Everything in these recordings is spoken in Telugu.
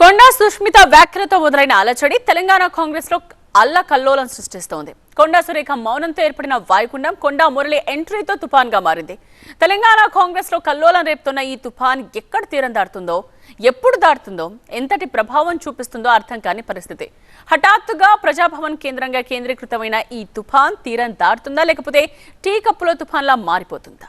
కొండా సుష్మిత వ్యాఖ్యలతో మొదలైన అలచడి తెలంగాణ కాంగ్రెస్ లో అల్లకల్లోలం సృష్టిస్తోంది. కొండా సురేఖ మౌనంతో ఏర్పడిన వాయుగుండం కొండా మురళి ఎంట్రీతో తుఫాన్ గా మారింది. తెలంగాణ కాంగ్రెస్ లో కల్లోలం రేపుతున్న ఈ తుఫాన్ ఎక్కడ తీరం దాటుతుందో, ఎప్పుడు దాటుతుందో, ఎంతటి ప్రభావం చూపిస్తుందో అర్థం కాని పరిస్థితి. హఠాత్తుగా ప్రజాభవన్ కేంద్రంగా కేంద్రీకృతమైన ఈ తుఫాన్ తీరం దాటుతుందా, లేకపోతే టీ కప్పులో తుఫాన్లా మారిపోతుందా?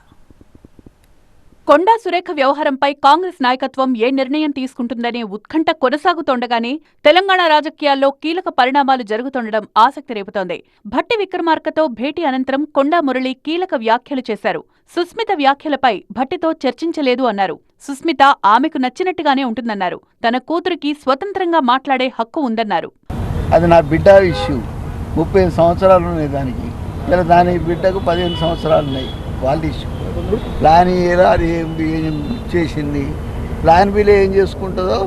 కొండా సురేఖ వ్యవహారంపై కాంగ్రెస్ నాయకత్వం ఏ నిర్ణయం తీసుకుంటుందనే ఉత్కంఠ కొనసాగుతోండగానే తెలంగాణ రాజకీయాల్లో కీలక పరిణామాలు జరుగుతుండడం ఆసక్తి రేపుతోంది. భట్టి విక్రమార్కతో భేటీ అనంతరం కొండా మురళి కీలక వ్యాఖ్యలు చేశారు. సుస్మిత వ్యాఖ్యలపై భట్టితో చర్చించలేదు అన్నారు. సుస్మిత ఆమెకు నచ్చినట్టుగానే ఉంటుందన్నారు. తన కూతురికి స్వతంత్రంగా మాట్లాడే హక్కు ఉందన్నారు. అది నా బిడ్డ ఇష్యూ. 30 సంవత్సరాలు ఉన్నాయి దానికి. ఇలా దాని బిడ్డకు 15 సంవత్సరాలు ఉన్నాయి. వాళ్ళ ఇష్యూ. ప్లాన్ ఏలా అది ఏం చేసింది, ప్లాన్ బిలో ఏం చేసుకుంటుందో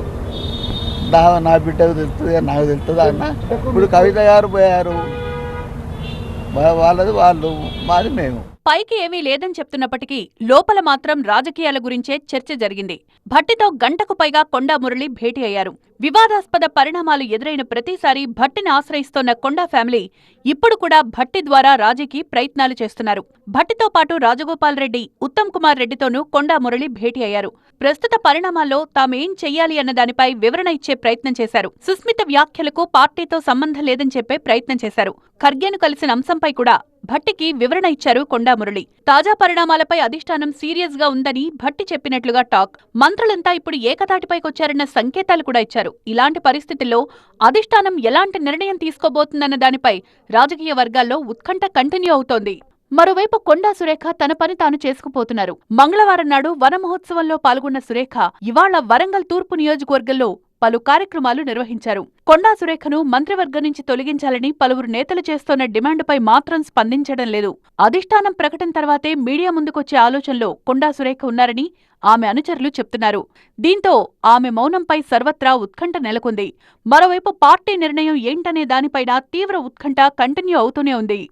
నా బిడ్డకు తెలుస్తుంది, నాకు తెలుస్తుందా అన్న. ఇప్పుడు కవిత గారు పోయారు, వాళ్ళది వాళ్ళు, మాది మేము. పైకి ఏమీ లేదని చెప్తున్నప్పటికీ లోపల మాత్రం రాజకీయాల గురించే చర్చ జరిగింది. భట్టితో గంటకు పైగా కొండా మురళి భేటీ అయ్యారు. వివాదాస్పద పరిణామాలు ఎదురైన ప్రతిసారి భట్టిని ఆశ్రయిస్తోన్న కొండా ఫ్యామిలీ ఇప్పుడు కూడా భట్టి ద్వారా రాజీకి ప్రయత్నాలు చేస్తున్నారు. భట్టితో పాటు రాజగోపాల్ రెడ్డి, ఉత్తమ్ కుమార్ రెడ్డితోనూ కొండా మురళి భేటీ అయ్యారు. ప్రస్తుత పరిణామాల్లో తామేం చెయ్యాలి అన్న దానిపై వివరణ ఇచ్చే ప్రయత్నం చేశారు. సుస్మిత వ్యాఖ్యలకు పార్టీతో సంబంధం లేదని చెప్పే ప్రయత్నం చేశారు. ఖర్గేను కలిసిన అంశంపై కూడా భట్టికి వివరణ ఇచ్చారు కొండా మురళి. తాజా పరిణామాలపై అధిష్టానం సీరియస్ గా ఉందని భట్టి చెప్పినట్లుగా టాక్. మంత్రులంతా ఇప్పుడు ఏకతాటిపైకొచ్చారన్న సంకేతాలు కూడా ఇచ్చారు. ఇలాంటి పరిస్థితుల్లో అధిష్టానం ఎలాంటి నిర్ణయం తీసుకోబోతుందన్న దానిపై రాజకీయ వర్గాల్లో ఉత్కంఠ కంటిన్యూ అవుతోంది. మరోవైపు కొండా సురేఖ తన పని తాను చేసుకుపోతున్నారు. మంగళవారం నాడు వన మహోత్సవంలో పాల్గొన్న సురేఖ ఇవాళ వరంగల్ తూర్పు నియోజకవర్గంలో పలు కార్యక్రమాలు నిర్వహించారు. కొండా సురేఖను మంత్రివర్గం నుంచి తొలగించాలని పలువురు నేతలు చేస్తోన్న డిమాండ్పై మాత్రం స్పందించడం లేదు. అధిష్టానం ప్రకటన తర్వాతే మీడియా ముందుకొచ్చే ఆలోచనలో కొండా సురేఖ ఉన్నారని ఆమె అనుచరులు చెప్తున్నారు. దీంతో ఆమె మౌనంపై సర్వత్రా ఉత్కంఠ నెలకొంది. మరోవైపు పార్టీ నిర్ణయం ఏంటనే దానిపైన తీవ్ర ఉత్కంఠ కంటిన్యూ అవుతూనే ఉంది.